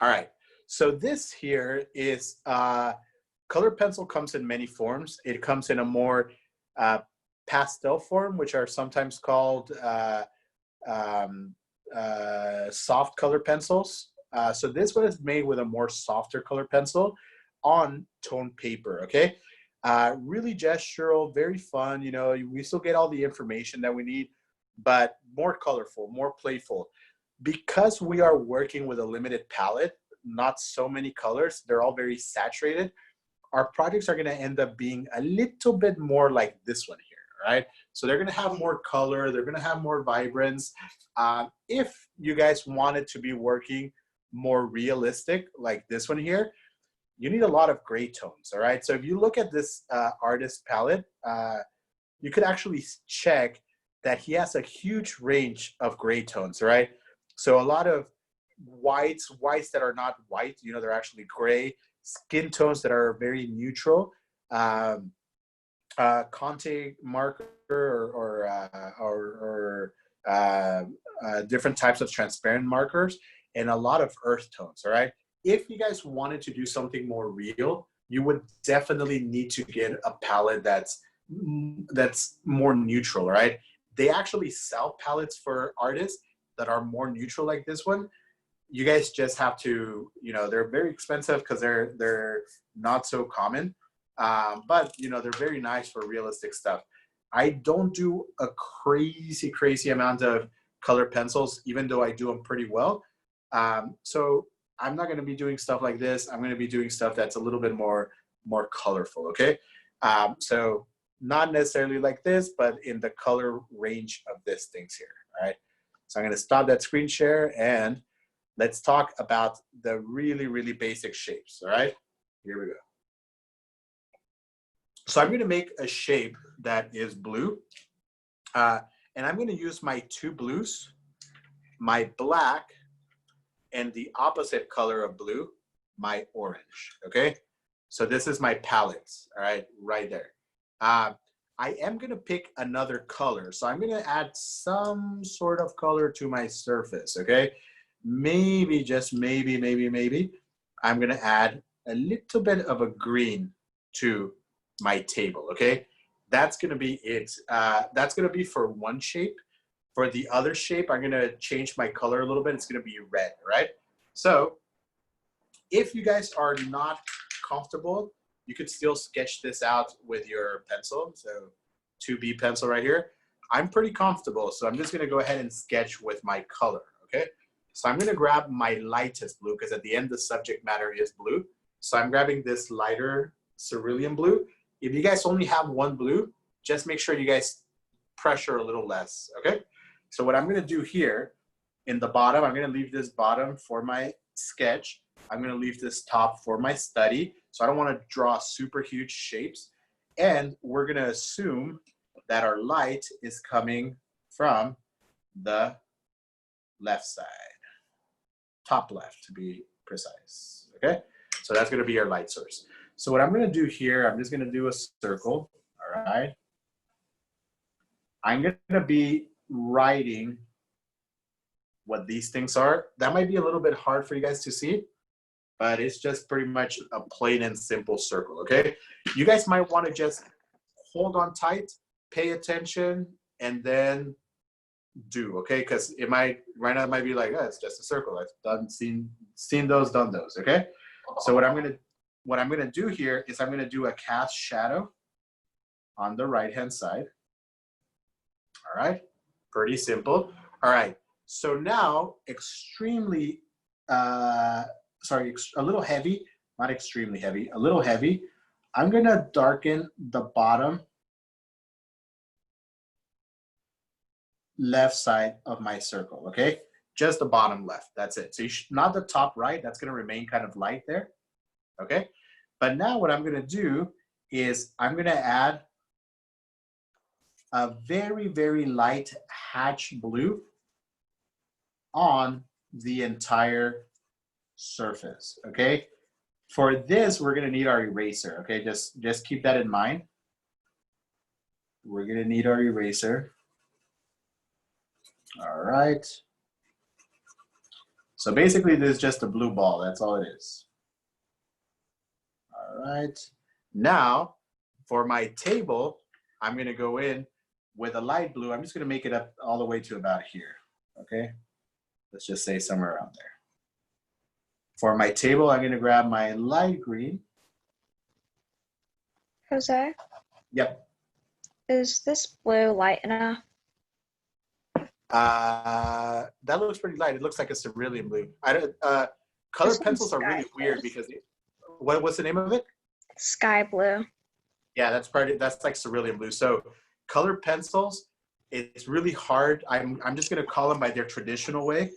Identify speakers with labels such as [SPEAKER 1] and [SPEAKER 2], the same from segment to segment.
[SPEAKER 1] All right. So this here is colored pencil comes in many forms. It comes in a more pastel form, which are sometimes called soft color pencils. So this one is made with a more softer color pencil on toned paper, okay? Really gestural, very fun. You know, we still get all the information that we need, but more colorful, more playful. Because we are working with a limited palette, not so many colors, they're all very saturated. Our projects are gonna end up being a little bit more like this one here, right? So they're gonna have more color, they're gonna have more vibrance. If you guys wanted to be working more realistic, like this one here, you need a lot of gray tones, all right? So if you look at this artist palette, you could actually check that he has a huge range of gray tones, right? So a lot of whites that are not white, you know, they're actually gray, skin tones that are very neutral, Conte marker or different types of transparent markers, and a lot of earth tones, all right? If you guys wanted to do something more real, you would definitely need to get a palette that's more neutral, right? They actually sell palettes for artists that are more neutral like this one. You guys just have to, you know, they're very expensive because they're not so common, but you know, they're very nice for realistic stuff. I don't do a crazy amount of color pencils, even though I do them pretty well. So I'm not going to be doing stuff like this. I'm going to be doing stuff that's a little bit more colorful, okay? So not necessarily like this, but in the color range of these things here, all right? So I'm going to stop that screen share and let's talk about the really basic shapes, all right? Here we go. So I'm going to make a shape that is blue, and I'm going to use my two blues, my black, and the opposite color of blue, my orange, okay? So this is my palettes, all right, right there. I am gonna pick another color. So I'm gonna add some sort of color to my surface, okay? Maybe, just maybe, I'm gonna add a little bit of a green to my table, okay? That's gonna be it. That's gonna be for one shape. For the other shape, I'm gonna change my color a little bit. It's gonna be red, right? So if you guys are not comfortable, you could still sketch this out with your pencil. So 2B pencil right here. I'm pretty comfortable, so I'm just gonna go ahead and sketch with my color, okay? So I'm gonna grab my lightest blue, because at the end the subject matter is blue. So I'm grabbing this lighter cerulean blue. If you guys only have one blue, just make sure you guys pressure a little less, okay? So what I'm gonna do here in the bottom, I'm gonna leave this bottom for my sketch. I'm gonna leave this top for my study. So I don't wanna draw super huge shapes. And we're gonna assume that our light is coming from the left side, top left to be precise, okay? So that's gonna be our light source. So what I'm gonna do here, I'm just gonna do a circle, all right? I'm gonna be writing what these things are. That might be a little bit hard for you guys to see, but it's just pretty much a plain and simple circle, okay? You guys might want to just hold on tight, pay attention, and then do, okay? Because it might, right now it might be like, oh, it's just a circle. I've seen those, done those, okay? So what I'm gonna do here is I'm gonna do a cast shadow on the right-hand side. All right, pretty simple. All right, so now extremely, sorry, a little heavy, not extremely heavy, a little heavy. I'm gonna darken the bottom left side of my circle, okay? Just the bottom left, that's it. So not the top right, that's gonna remain kind of light there, okay? But now what I'm gonna do is I'm gonna add a very light hatch blue on the entire surface, okay? For this, we're gonna need our eraser, okay? Just keep that in mind. We're gonna need our eraser. All right. So basically this is just a blue ball, that's all it is. All right, now for my table, I'm gonna go in with a light blue. I'm just gonna make it up all the way to about here, okay? Let's just say somewhere around there. For my table, I'm gonna grab my light green.
[SPEAKER 2] Jose,
[SPEAKER 1] Yep.
[SPEAKER 2] is this blue light enough?
[SPEAKER 1] That looks pretty light. It looks like a cerulean blue. I don't. Color pencils are really weird because what's the name of it?
[SPEAKER 2] Sky blue.
[SPEAKER 1] Yeah, that's like cerulean blue. So color pencils, it's really hard. I'm just gonna call them by their traditional way,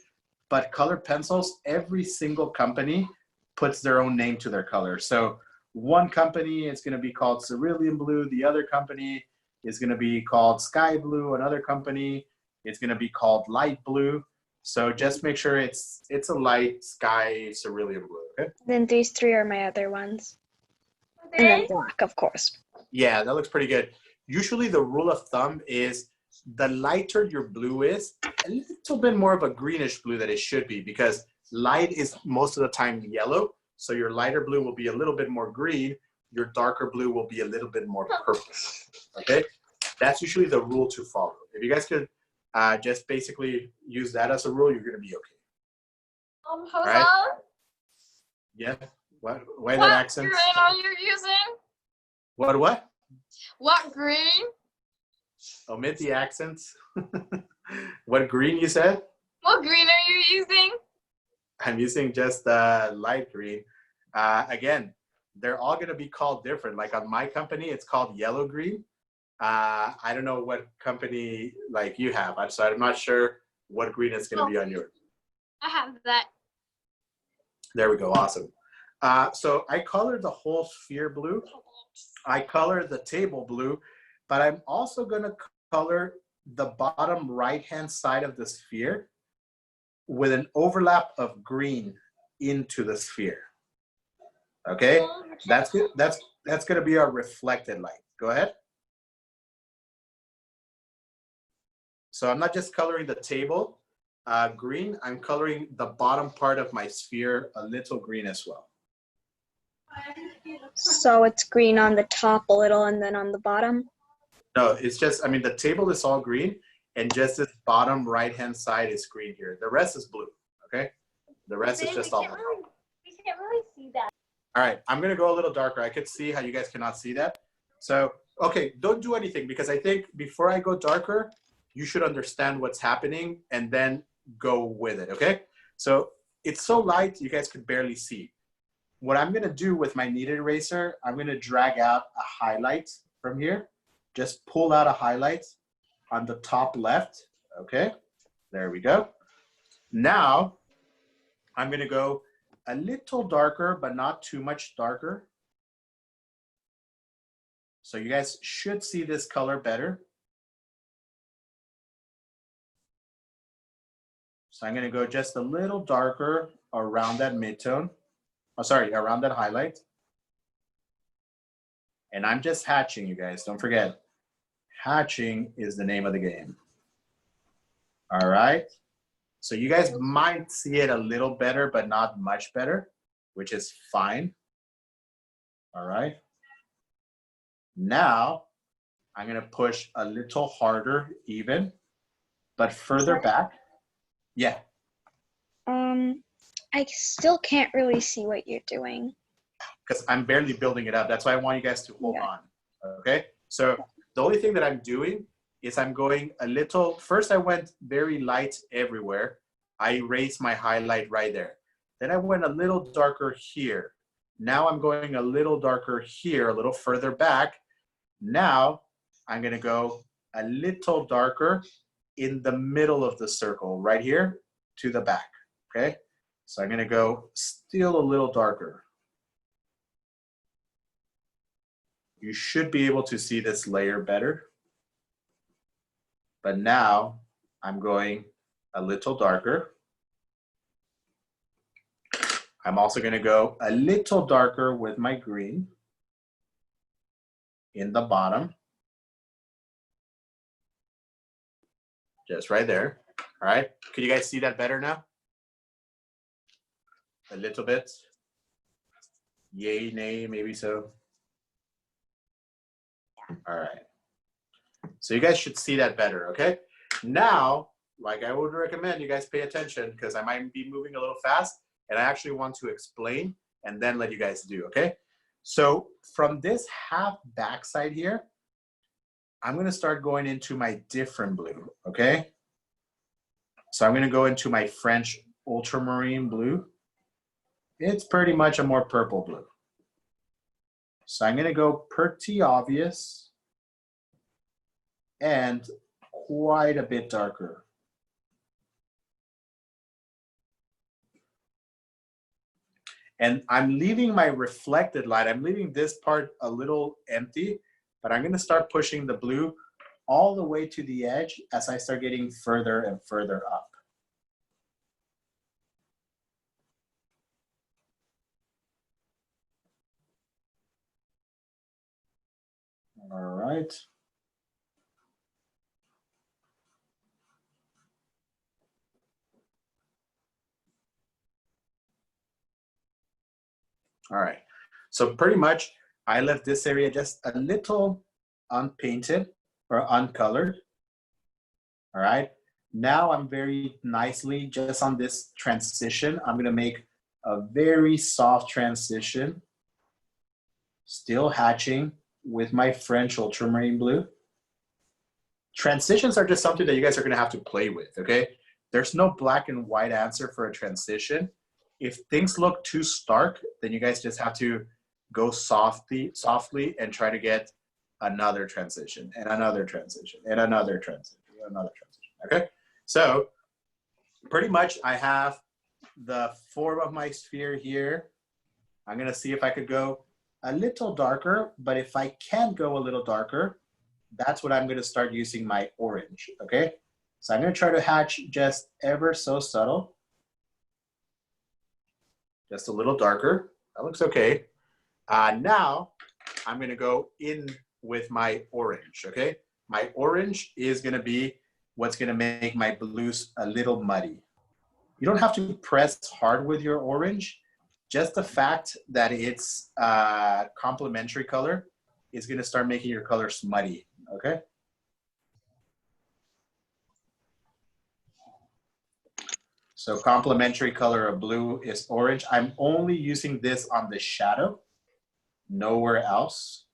[SPEAKER 1] but color pencils, every single company puts their own name to their color. So one company is gonna be called cerulean blue. The other company is gonna be called sky blue. Another company is gonna be called light blue. So just make sure it's a light sky cerulean blue. Okay.
[SPEAKER 2] Then these three are my other ones. And then black, of course.
[SPEAKER 1] Yeah, that looks pretty good. Usually the rule of thumb is the lighter your blue is, a little bit more of a greenish blue that it should be, because light is most of the time yellow. So your lighter blue will be a little bit more green. Your darker blue will be a little bit more purple. Okay? That's usually the rule to follow. If you guys could just basically use that as a rule, you're going to be okay.
[SPEAKER 3] Jose,
[SPEAKER 1] right? Yeah. Why that accent?
[SPEAKER 3] What green are you using?
[SPEAKER 1] What?
[SPEAKER 3] What green?
[SPEAKER 1] Omit the accents. What green you said?
[SPEAKER 3] What green are you using?
[SPEAKER 1] I'm using just light green. Again, they're all going to be called different. Like on my company, it's called yellow green. I don't know what company like you have, so I'm not sure what green is going to be on yours.
[SPEAKER 3] I have that.
[SPEAKER 1] There we go. Awesome. So I colored the whole sphere blue. I colored the table blue, but I'm also going to color the bottom right-hand side of the sphere with an overlap of green into the sphere. Okay, that's good. That's going to be our reflected light. Go ahead. So I'm not just coloring the table green, I'm coloring the bottom part of my sphere a little green as well.
[SPEAKER 2] So it's green on the top a little and then on the bottom?
[SPEAKER 1] No, it's just, I mean, the table is all green and just this bottom right-hand side is green here. The rest is blue, okay? The rest is just all blue.
[SPEAKER 3] We can't really see that.
[SPEAKER 1] All right, I'm gonna go a little darker. I could see how you guys cannot see that. So, okay, don't do anything because I think before I go darker, you should understand what's happening and then go with it, okay? So it's so light, you guys could barely see. What I'm gonna do with my kneaded eraser, I'm gonna drag out a highlight from here. Just pull out a highlight on the top left, okay? There we go. Now, I'm gonna go a little darker, but not too much darker. So you guys should see this color better. So I'm gonna go just a little darker around that midtone. Oh, sorry, around that highlight. And I'm just hatching, you guys, don't forget. Hatching is the name of the game. All right. So you guys might see it a little better, but not much better, which is fine. All right. Now, I'm gonna push a little harder even, but further back. Yeah.
[SPEAKER 2] I still can't really see what you're doing.
[SPEAKER 1] Because I'm barely building it up. That's why I want you guys to hold on. Okay. So the only thing that I'm doing is I'm going a little, first I went very light everywhere. I raised my highlight right there. Then I went a little darker here. Now I'm going a little darker here, a little further back. Now I'm gonna go a little darker in the middle of the circle, right here to the back, okay? So I'm gonna go still a little darker. You should be able to see this layer better. But now I'm going a little darker. I'm also gonna go a little darker with my green in the bottom. Just right there, all right? Can you guys see that better now? A little bit. Yay, nay, maybe so. All right. So you guys should see that better, okay? Now, like I would recommend you guys pay attention because I might be moving a little fast and I actually want to explain and then let you guys do, okay? So from this half backside here, I'm gonna start going into my different blue, okay? So I'm gonna go into my French ultramarine blue. It's pretty much a more purple blue. So I'm gonna go pretty obvious and quite a bit darker. And I'm leaving my reflected light, I'm leaving this part a little empty, but I'm gonna start pushing the blue all the way to the edge as I start getting further and further up. All right. All right. So pretty much I left this area just a little unpainted or uncolored. All right. Now I'm very nicely just on this transition. I'm going to make a very soft transition, still hatching with my French ultramarine blue. Transitions are just something that you guys are going to have to play with, okay? There's no black and white answer for a transition. If things look too stark, then you guys just have to go softly and try to get another transition and another transition and another transition, another transition, okay? So pretty much I have the form of my sphere here. I'm gonna see if I could go a little darker, but if I can't go a little darker, that's what I'm gonna start using my orange, okay? So I'm gonna try to hatch just ever so subtle. Just a little darker, that looks okay. Now I'm gonna go in with my orange, okay? My orange is gonna be what's gonna make my blues a little muddy. You don't have to press hard with your orange. Just the fact that it's a complementary color is gonna start making your colors muddy, okay? So complementary color of blue is orange. I'm only using this on the shadow, nowhere else.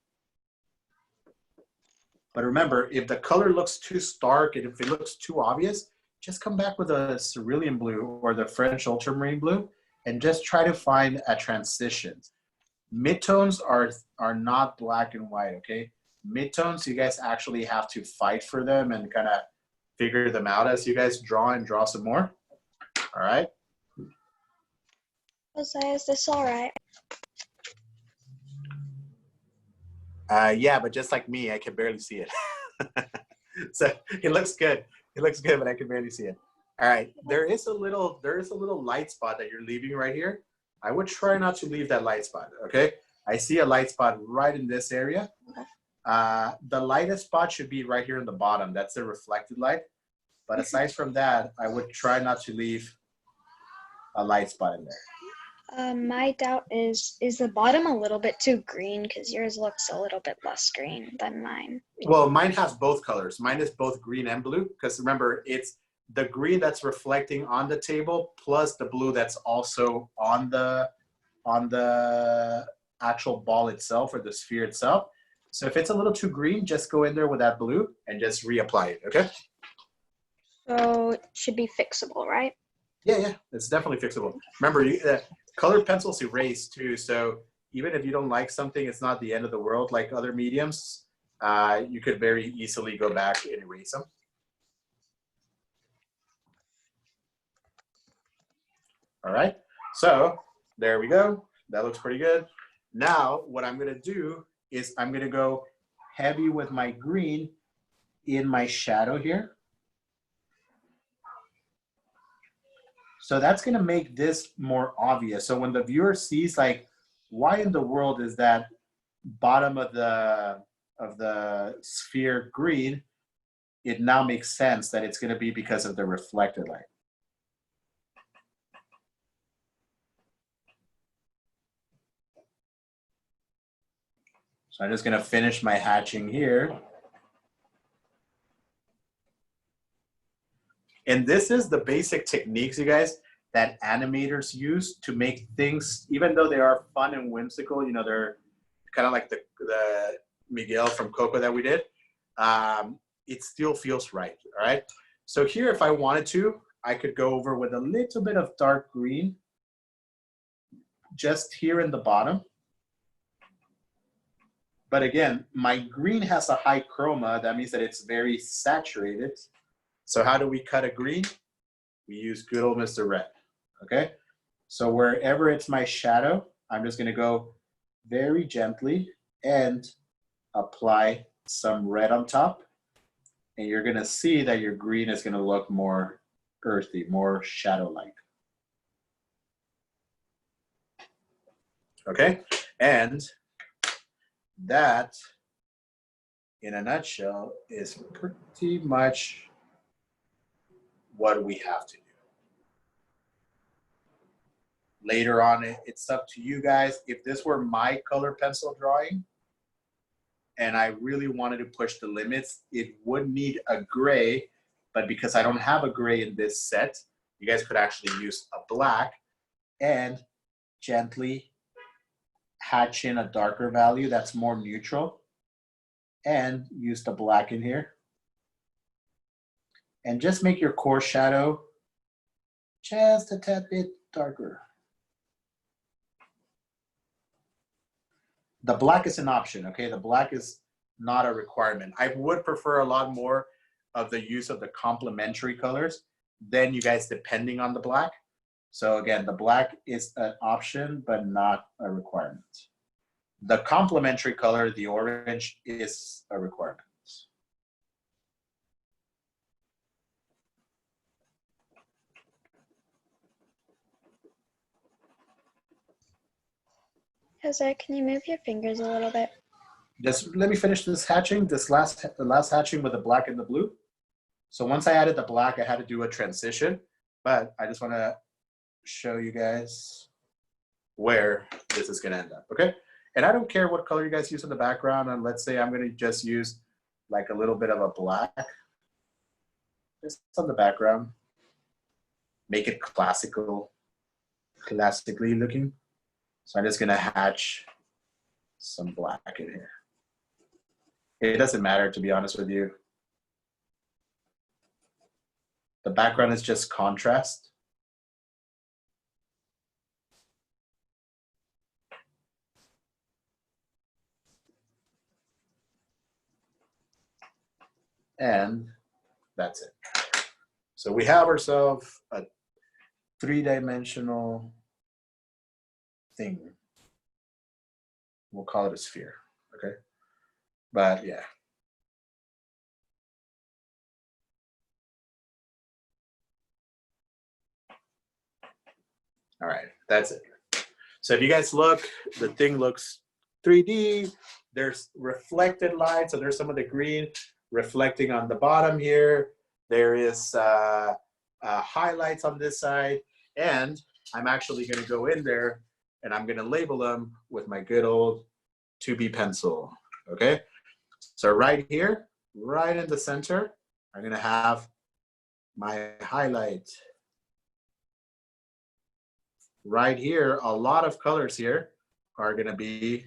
[SPEAKER 1] But remember, if the color looks too stark and if it looks too obvious, just come back with a cerulean blue or the French ultramarine blue and just try to find a transition. Midtones are not black and white, okay? Midtones, you guys actually have to fight for them and kind of figure them out as you guys draw and draw some more. All right?
[SPEAKER 2] Jose, is this all right?
[SPEAKER 1] Yeah, but just like me, I can barely see it. So it looks good. It looks good, but I can barely see it. All right, there is a little light spot that you're leaving right here. I would try not to leave that light spot, okay? I see a light spot right in this area. The lightest spot should be right here in the bottom. That's the reflected light. But aside from that, I would try not to leave a light spot in there.
[SPEAKER 2] My doubt is the bottom a little bit too green? Because yours looks a little bit less green than mine.
[SPEAKER 1] Well, mine has both colors. Mine is both green and blue because remember, it's the green that's reflecting on the table plus the blue that's also on the actual ball itself or the sphere itself. So if it's a little too green, just go in there with that blue and just reapply it, okay?
[SPEAKER 2] So it should be fixable, right?
[SPEAKER 1] Yeah, it's definitely fixable. Remember, colored pencils erase too, so even if you don't like something, it's not the end of the world like other mediums. You could very easily go back and erase them. All right, so there we go. That looks pretty good. Now, what I'm gonna do is I'm gonna go heavy with my green in my shadow here. So that's gonna make this more obvious. So when the viewer sees like, why in the world is that bottom of the sphere green, it now makes sense that it's gonna be because of the reflected light. So I'm just gonna finish my hatching here. And this is the basic techniques, you guys, that animators use to make things, even though they are fun and whimsical, you know, they're kind of like the Miguel from Coco that we did, it still feels right, all right? So here, if I wanted to, I could go over with a little bit of dark green, just here in the bottom. But again, my green has a high chroma. That means that it's very saturated. So how do we cut a green? We use good old Mr. Red, okay? So wherever it's my shadow, I'm just gonna go very gently and apply some red on top. And you're gonna see that your green is gonna look more earthy, more shadow-like. Okay, and that, in a nutshell, is pretty much what we have to do. Later on, it's up to you guys. If this were my color pencil drawing and I really wanted to push the limits, it would need a gray, but because I don't have a gray in this set, you guys could actually use a black and gently hatch in a darker value that's more neutral and use the black in here. And just make your core shadow just a tad bit darker. The black is an option, okay? The black is not a requirement. I would prefer a lot more of the use of the complementary colors than you guys depending on the black. So again, the black is an option, but not a requirement. The complementary color, the orange, is a requirement.
[SPEAKER 2] Jose, can you move your fingers a little bit?
[SPEAKER 1] Just let me finish this hatching, the last hatching with the black and the blue. So once I added the black, I had to do a transition, but I just want to show you guys where this is going to end up, okay? And I don't care what color you guys use in the background, and let's say I'm going to just use like a little bit of a black just on the background. Make it classically looking. So I'm just gonna hatch some black in here. It doesn't matter, to be honest with you. The background is just contrast. And that's it. So we have ourselves a three-dimensional thing. We'll call it a sphere, okay? But yeah. All right, that's it. So if you guys look, the thing looks 3D. There's reflected light, so there's some of the green reflecting on the bottom here. There is highlights on this side, and I'm actually gonna go in there and I'm gonna label them with my good old 2B pencil, okay? So right here, right in the center, I'm gonna have my highlight. Right here, a lot of colors here are gonna be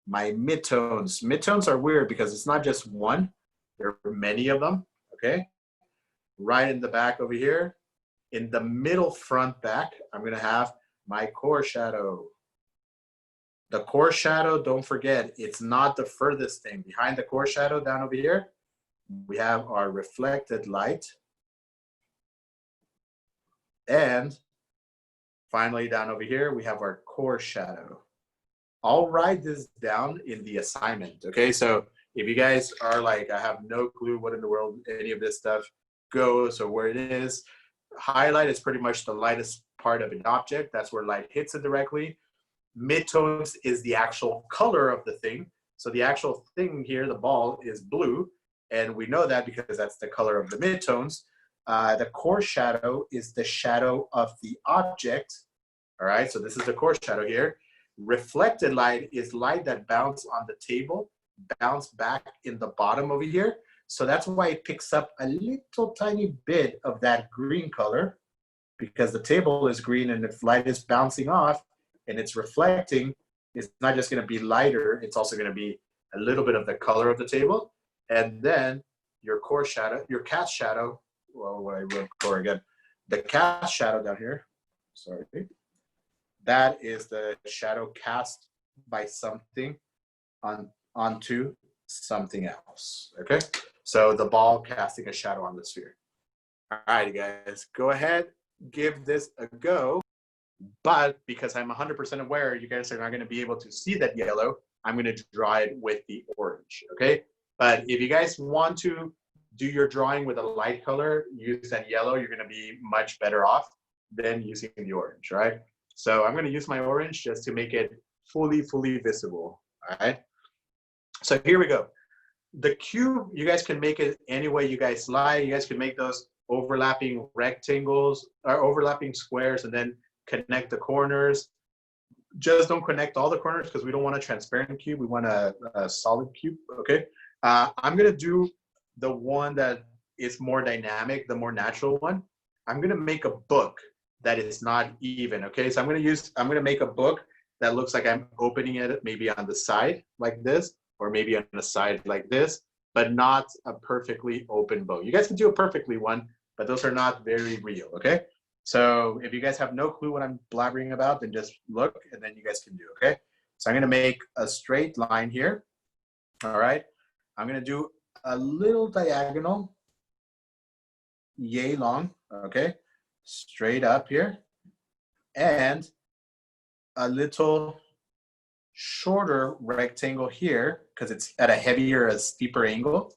[SPEAKER 1] my midtones. Midtones are weird because it's not just one, there are many of them, okay? Right in the back over here, in the middle front back, I'm gonna have my core shadow. The core shadow, don't forget, it's not the furthest thing. Behind the core shadow down over here, we have our reflected light. And finally down over here, we have our core shadow. I'll write this down in the assignment, okay? So if you guys are like, I have no clue what in the world any of this stuff goes or where it is, highlight is pretty much the lightest part of an object. That's where light hits it directly. Midtones is the actual color of the thing. So the actual thing here, the ball, is blue. And we know that because that's the color of the midtones. The core shadow is the shadow of the object. All right, so this is the core shadow here. Reflected light is light that bounces on the table, bounce back in the bottom over here. So that's why it picks up a little tiny bit of that green color, because the table is green, and if light is bouncing off and it's reflecting, it's not just going to be lighter, it's also going to be a little bit of the color of the table. And then your core shadow, your cast shadow, well, I wrote core again, the cast shadow down here, sorry, that is the shadow cast by something onto something else, okay? So the ball casting a shadow on the sphere. All right, guys, go ahead, give this a go. But because I'm 100% aware you guys are not going to be able to see that yellow, I'm going to draw it with the orange, okay? But if you guys want to do your drawing with a light color, use that yellow, you're going to be much better off than using the orange, right? So I'm going to use my orange just to make it fully visible, all right? So here we go. The cube, you guys can make it any way you guys like. You guys can make those overlapping rectangles or overlapping squares and then connect the corners. Just don't connect all the corners because we don't want a transparent cube. We want a solid cube, okay? I'm gonna do the one that is more dynamic, the more natural one. I'm gonna make a book that is not even, okay? So I'm gonna make a book that looks like I'm opening it maybe on the side like this, or maybe on the side like this, but not a perfectly open book. You guys can do a perfectly one, but those are not very real, okay? So if you guys have no clue what I'm blabbering about, then just look and then you guys can do, okay? So I'm gonna make a straight line here, all right? I'm gonna do a little diagonal, yay long, okay? Straight up here, and a little shorter rectangle here because it's at a heavier, a steeper angle.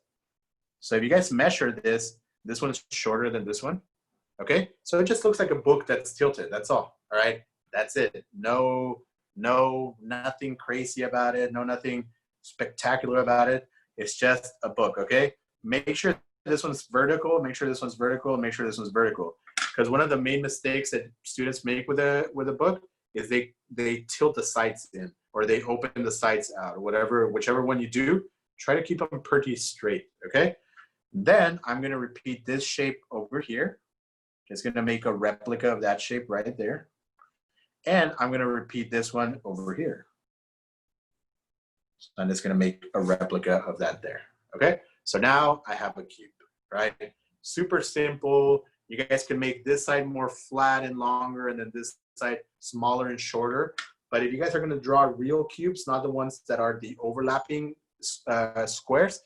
[SPEAKER 1] So if you guys measure this, this one is shorter than this one. Okay, so it just looks like a book that's tilted. That's all. All right, that's it. No, nothing crazy about it. No, nothing spectacular about it. It's just a book. Okay, make sure this one's vertical. Make sure this one's vertical. Make sure this one's vertical. Because one of the main mistakes that students make with a book is they tilt the sides in, or they open the sides out, or whatever, whichever one you do. Try to keep them pretty straight. Okay. Then I'm gonna repeat this shape over here. It's going to make a replica of that shape right there. And I'm going to repeat this one over here. And it's going to make a replica of that there. Okay? So now I have a cube, right? Super simple. You guys can make this side more flat and longer, and then this side smaller and shorter. But if you guys are going to draw real cubes, not the ones that are the overlapping squares,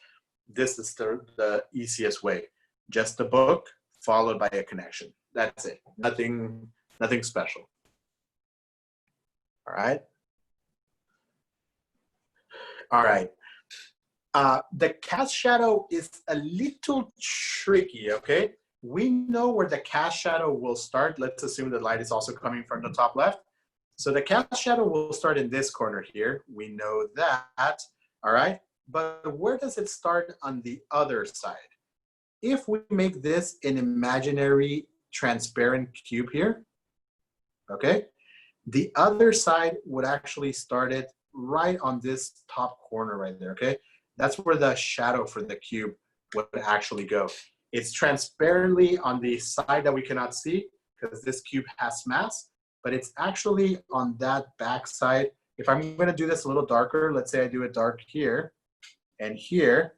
[SPEAKER 1] this is the easiest way. Just a book, followed by a connection. That's it. Nothing special. All right. All right. The cast shadow is a little tricky, okay? We know where the cast shadow will start. Let's assume the light is also coming from the top left. So the cast shadow will start in this corner here. We know that, all right? But where does it start on the other side? If we make this an imaginary transparent cube here, okay, the other side would actually start it right on this top corner right there, okay? That's where the shadow for the cube would actually go. It's transparently on the side that we cannot see because this cube has mass, but it's actually on that back side. If I'm gonna do this a little darker, let's say I do it dark here and here,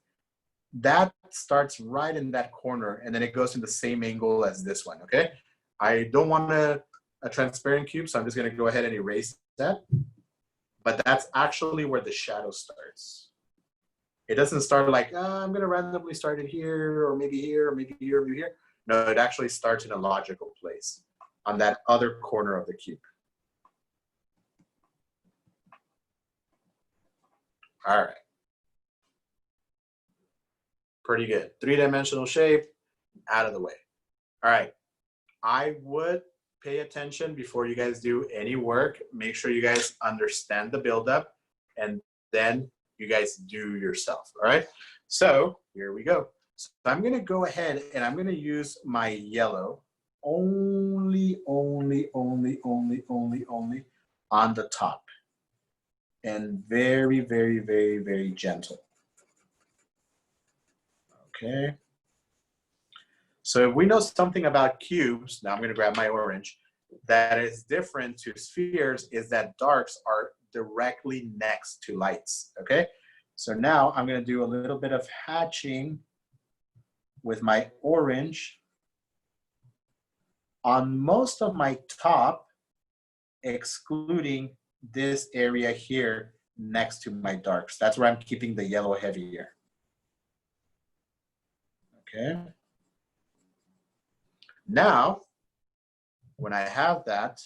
[SPEAKER 1] that starts right in that corner, and then it goes in the same angle as this one, okay? I don't want a transparent cube, so I'm just gonna go ahead and erase that. But that's actually where the shadow starts. It doesn't start like, I'm gonna randomly start it here, or maybe here, or maybe here, or maybe here. No, it actually starts in a logical place on that other corner of the cube. All right. Pretty good. Three-dimensional shape, out of the way. All right. I would pay attention before you guys do any work. Make sure you guys understand the buildup, and then you guys do yourself. All right. So here we go. So I'm going to go ahead and I'm going to use my yellow only on the top. and very, very, very, very gentle. Okay. So if we know something about cubes, now I'm going to grab my orange, that is different to spheres is that darks are directly next to lights. Okay. So now I'm going to do a little bit of hatching with my orange on most of my top, excluding this area here next to my darks. That's where I'm keeping the yellow heavier. Okay. Now, when I have that,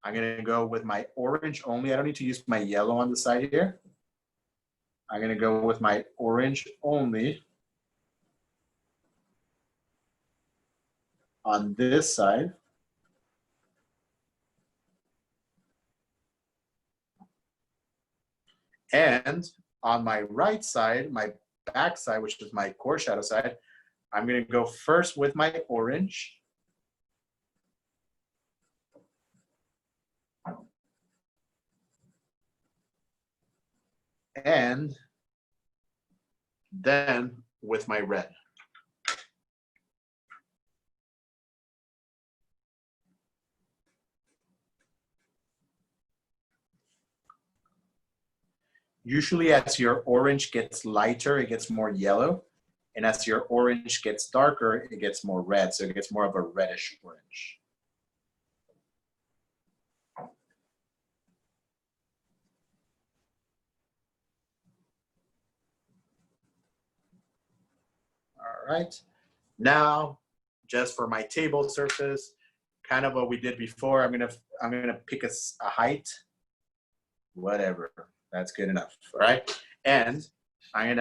[SPEAKER 1] I'm going to go with my orange only. I don't need to use my yellow on the side here. I'm going to go with my orange only on this side. And on my right side, my back side, which is my core shadow side, I'm going to go first with my orange. And then with my red. Usually as your orange gets lighter, it gets more yellow. And as your orange gets darker, it gets more red. So it gets more of a reddish orange. All right. Now, just for my table surface, kind of what we did before, I'm gonna pick a height, whatever. That's good enough. All right. And I'm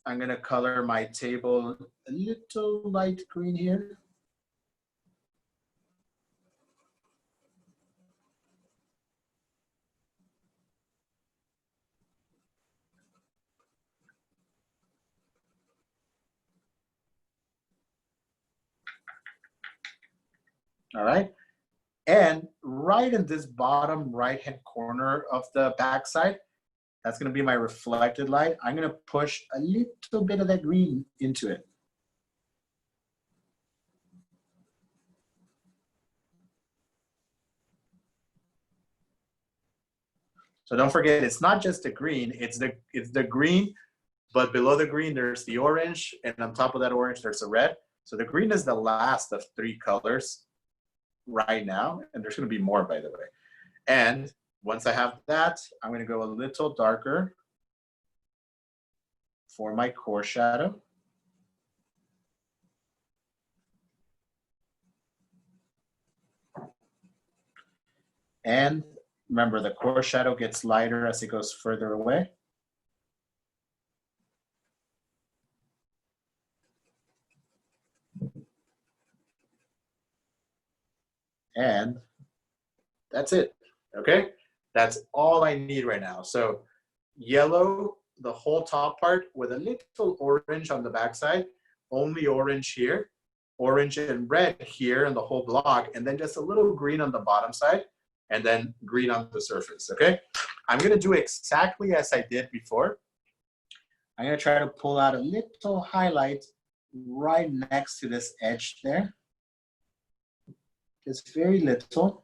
[SPEAKER 1] gonna color my table a little light green here. All right. And right in this bottom right-hand corner of the backside, that's gonna be my reflected light. I'm gonna push a little bit of that green into it. So don't forget, it's not just the green, it's the green, but below the green, there's the orange, and on top of that orange, there's the red. So the green is the last of 3 colors right now, and there's gonna be more, by the way. And once I have that, I'm gonna go a little darker for my core shadow. And remember, the core shadow gets lighter as it goes further away. And that's it, okay? That's all I need right now. So yellow, the whole top part with a little orange on the backside, only orange here, orange and red here in the whole block, and then just a little green on the bottom side, and then green on the surface, okay? I'm gonna do exactly as I did before. I'm gonna try to pull out a little highlight right next to this edge there. Just very little,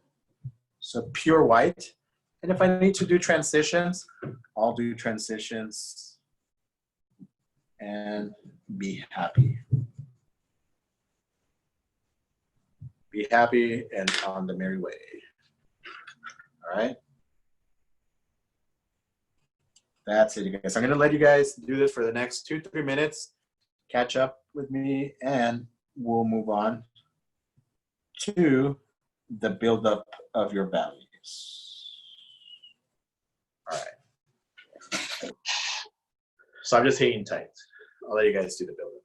[SPEAKER 1] so pure white. And if I need to do transitions, I'll do transitions and be happy. Be happy and on the merry way. All right. That's it, you guys. I'm gonna let you guys do this for the next 2-3 minutes, catch up with me, and we'll move on to the buildup of your values. All right. So I'm just hanging tight. I'll let you guys do the buildup.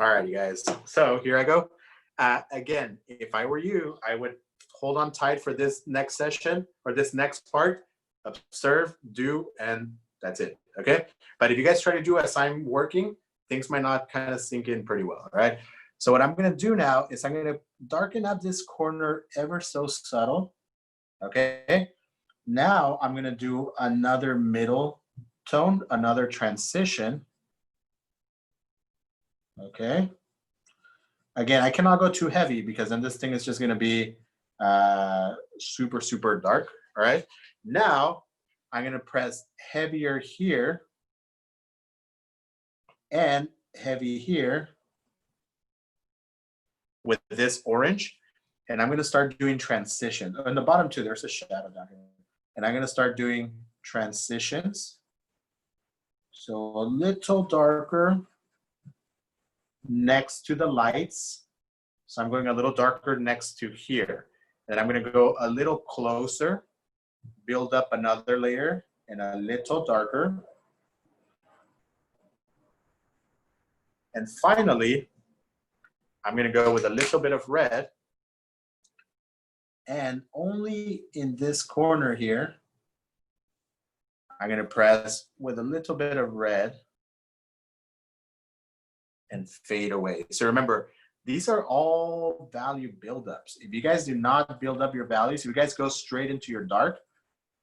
[SPEAKER 1] All right, you guys. So here I go. Again, if I were you, I would hold on tight for this next session or this next part. Observe, do, and that's it. Okay. But if you guys try to do as I'm working, things might not kind of sink in pretty well. All right. So what I'm going to do now is I'm going to darken up this corner ever so subtle. Okay. Now I'm going to do another middle tone, another transition. Okay. Again, I cannot go too heavy because then this thing is just going to be super, super dark. All right. Now I'm going to press heavier here and heavy here with this orange. And I'm going to start doing transitions. In the bottom two, there's a shadow down here. And I'm going to start doing transitions. So a little darker next to the lights. So I'm going a little darker next to here. And I'm going to go a little closer, build up another layer and a little darker. And finally, I'm going to go with a little bit of red. And only in this corner here, I'm going to press with a little bit of red and fade away. So remember, these are all value buildups. If you guys do not build up your values, if you guys go straight into your dark,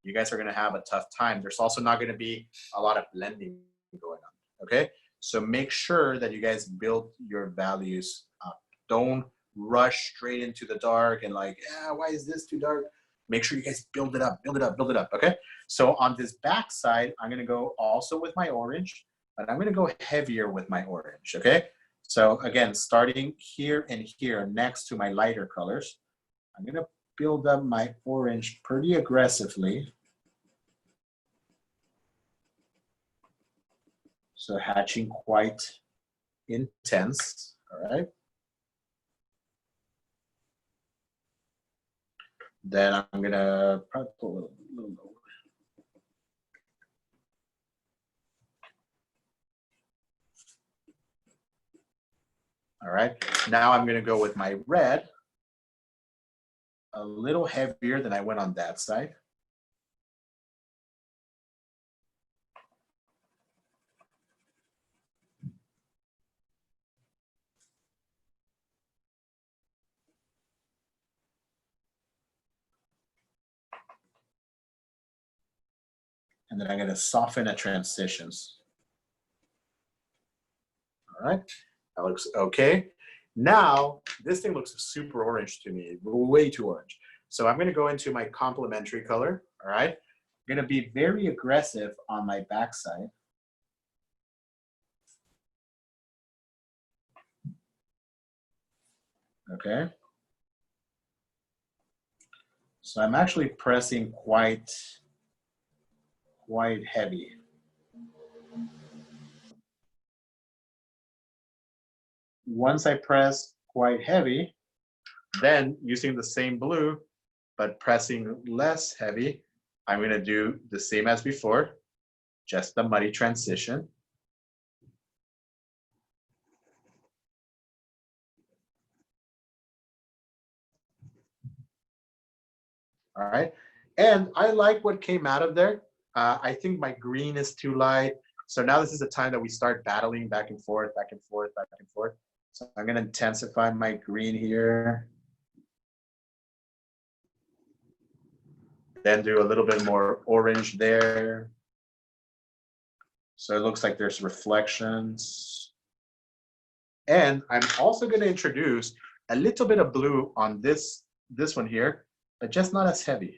[SPEAKER 1] you guys are going to have a tough time. There's also not going to be a lot of blending going on. Okay. So make sure that you guys build your values up. Don't rush straight into the dark and like, yeah, why is this too dark? Make sure you guys build it up, build it up, build it up. Okay. So on this back side, I'm going to go also with my orange, but I'm going to go heavier with my orange. Okay. So again, starting here and here next to my lighter colors, I'm going to build up my orange pretty aggressively. So hatching quite intense. All right. Then I'm going to probably put a little lower. All right, now I'm going to go with my red, a little heavier than I went on that side. And then I'm going to soften at transitions. All right, that looks okay. Now, this thing looks super orange to me, way too orange. So I'm going to go into my complementary color. All right, I'm going to be very aggressive on my backside. Okay. So I'm actually pressing quite heavy. Once I press quite heavy, then using the same blue, but pressing less heavy, I'm going to do the same as before, just the muddy transition. All right. And I like what came out of there. I think my green is too light. So now this is the time that we start battling back and forth, back and forth, back and forth. So I'm going to intensify my green here. Then do a little bit more orange there. So it looks like there's reflections. And I'm also going to introduce a little bit of blue on this one here, but just not as heavy.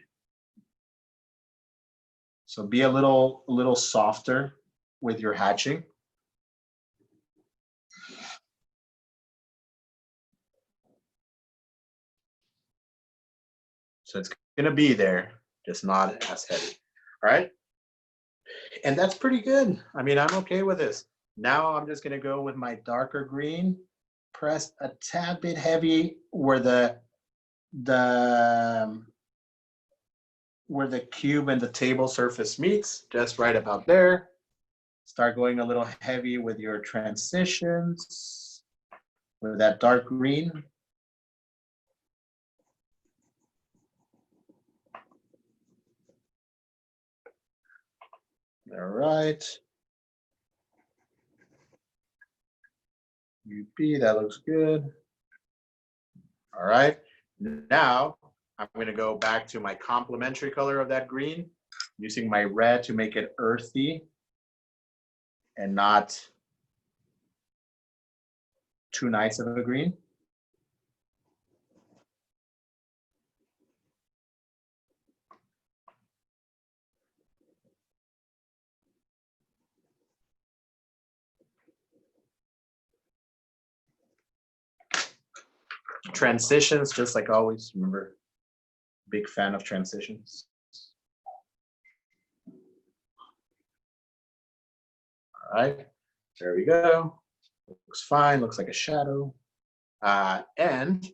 [SPEAKER 1] So be a little softer with your hatching. So it's going to be there, just not as heavy. All right. And that's pretty good. I mean, I'm okay with this. Now I'm just going to go with my darker green, press a tad bit heavy where the cube and the table surface meets, just right about there. Start going a little heavy with your transitions. with that dark green. All right. UP, that looks good. All right. Now I'm going to go back to my complementary color of that green, using my red to make it earthy and not too nice of a green. Transitions, just like always, remember, big fan of transitions. All right, there we go. Looks fine, looks like a shadow. And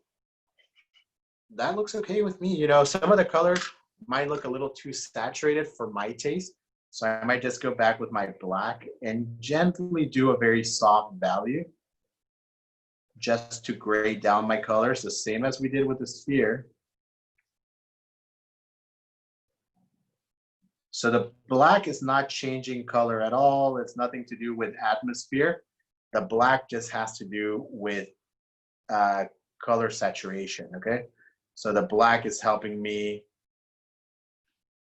[SPEAKER 1] that looks okay with me. You know, some of the colors might look a little too saturated for my taste. So I might just go back with my black and gently do a very soft value just to grade down my colors, the same as we did with the sphere. So the black is not changing color at all. It's nothing to do with atmosphere. The black just has to do with color saturation, okay? So the black is helping me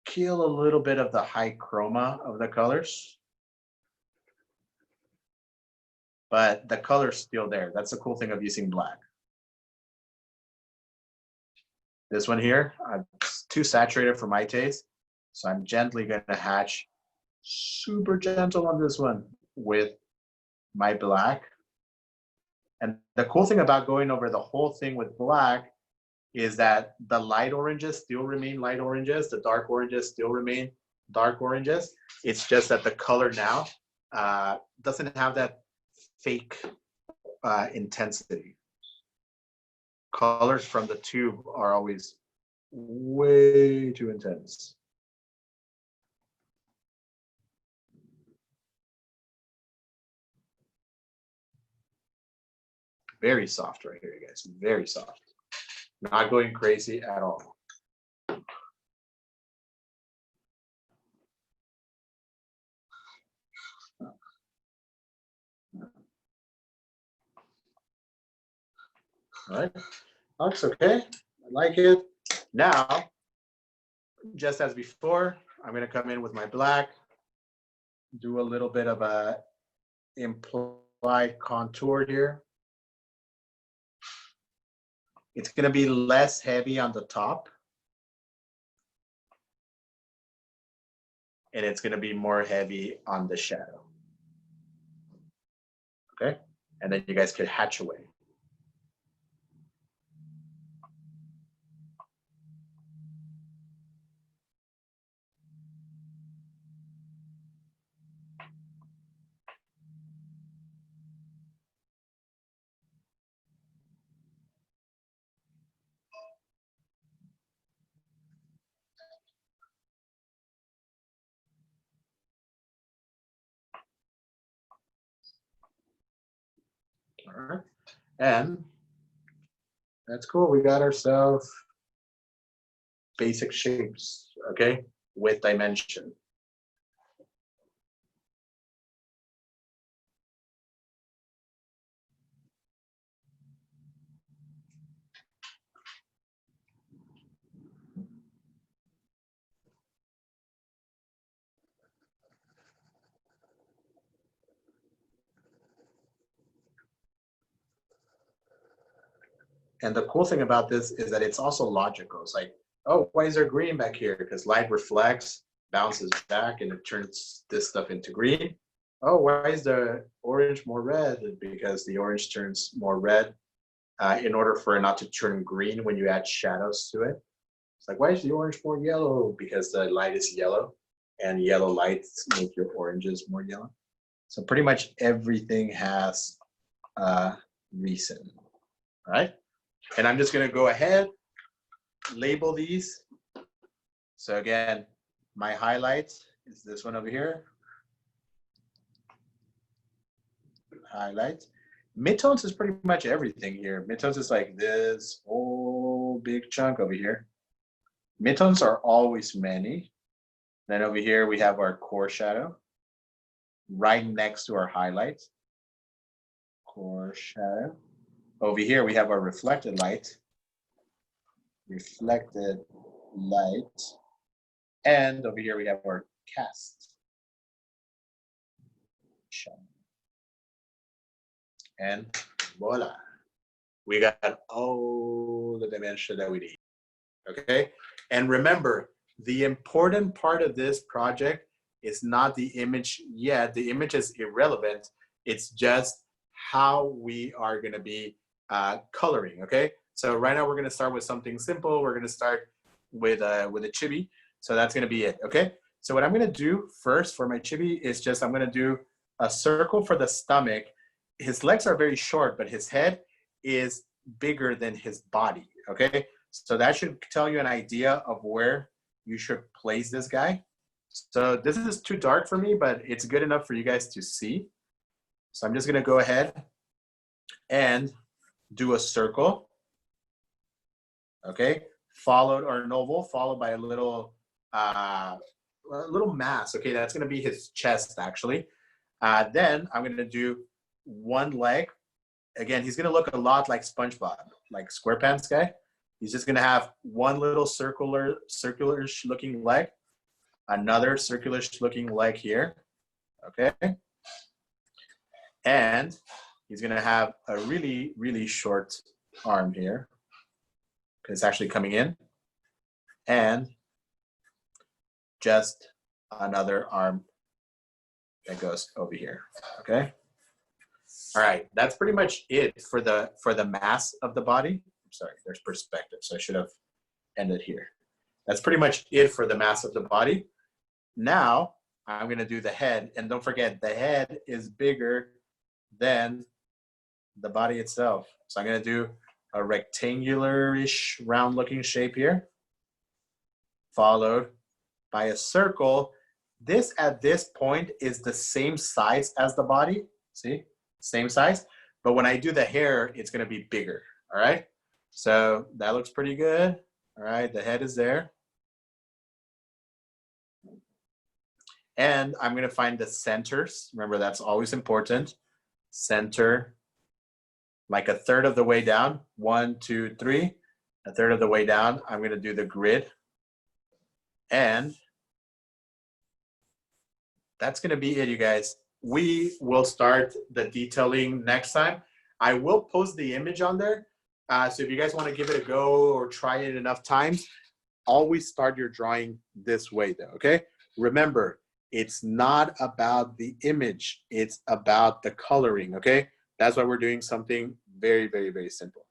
[SPEAKER 1] kill a little bit of the high chroma of the colors. But the color's still there. That's the cool thing of using black. This one here, it's too saturated for my taste. So I'm gently gonna hatch super gentle on this one with my black. And the cool thing about going over the whole thing with black is that the light oranges still remain light oranges, the dark oranges still remain dark oranges. It's just that the color now doesn't have that fake intensity. Colors from the tube are always way too intense. Very soft right here, guys, very soft. Not going crazy at all. All right, looks okay. I like it. Now, just as before, I'm going to come in with my black, do a little bit of a implied contour here. It's going to be less heavy on the top. And it's going to be more heavy on the shadow. Okay? And then you guys could hatch away. All right. And that's cool. We got ourselves basic shapes, okay, with dimension. And the cool thing about this is that it's also logical. It's like, oh, why is there green back here? Because light reflects, bounces back, and it turns this stuff into green. Oh, why is the orange more red? Because the orange turns more red in order for it not to turn green when you add shadows to it. It's like, why is the orange more yellow? Because the light is yellow, and yellow lights make your oranges more yellow. So pretty much everything has a reason, all right? And I'm just going to go ahead, label these. So again, my highlights is this one over here. Highlights. Midtones is pretty much everything here. Midtones is like this whole big chunk over here. Midtones are always many. Then over here, we have our core shadow right next to our highlights. Core shadow. Over here, we have our reflected light. Reflected light. And over here, we have our cast. And voila. We got all the dimension that we need. Okay? And remember, the important part of this project is not the image yet. The image is irrelevant. It's just how we are going to be coloring. Okay? So right now we're going to start with something simple. We're going to start with a chibi. So that's going to be it. Okay? So what I'm going to do first for my chibi is just I'm going to do a circle for the stomach. His legs are very short, but his head is bigger than his body. Okay? So that should tell you an idea of where you should place this guy. So this is too dark for me, but it's good enough for you guys to see. So I'm just going to go ahead and do a circle. Okay, followed or an oval, followed by a little mass. Okay, that's going to be his chest actually. Then I'm going to do one leg. Again, he's going to look a lot like SpongeBob, like SquarePants guy. He's just going to have one little circular-ish looking leg, another circular-ish looking leg here. Okay, and he's going to have a really, really short arm here. It's actually coming in, and just another arm that goes over here. Okay. All right, that's pretty much it for the mass of the body. I'm sorry, there's perspective, so I should have ended here. That's pretty much it for the mass of the body. Now I'm going to do the head, and don't forget the head is bigger than the body itself. So I'm going to do a rectangular-ish round-looking shape here, followed by a circle. This, at this point, is the same size as the body. See? Same size. But when I do the hair, it's going to be bigger. All right? So that looks pretty good. All right, the head is there. And I'm going to find the centers. Remember, that's always important. Center. Like a third of the way down, 1, 2, 3, a third of the way down, I'm going to do the grid. And that's going to be it, you guys. We will start the detailing next time. I will post the image on there. So if you guys want to give it a go or try it enough times, always start your drawing this way though, okay? Remember, it's not about the image. It's about the coloring, okay? That's why we're doing something very, very, very simple.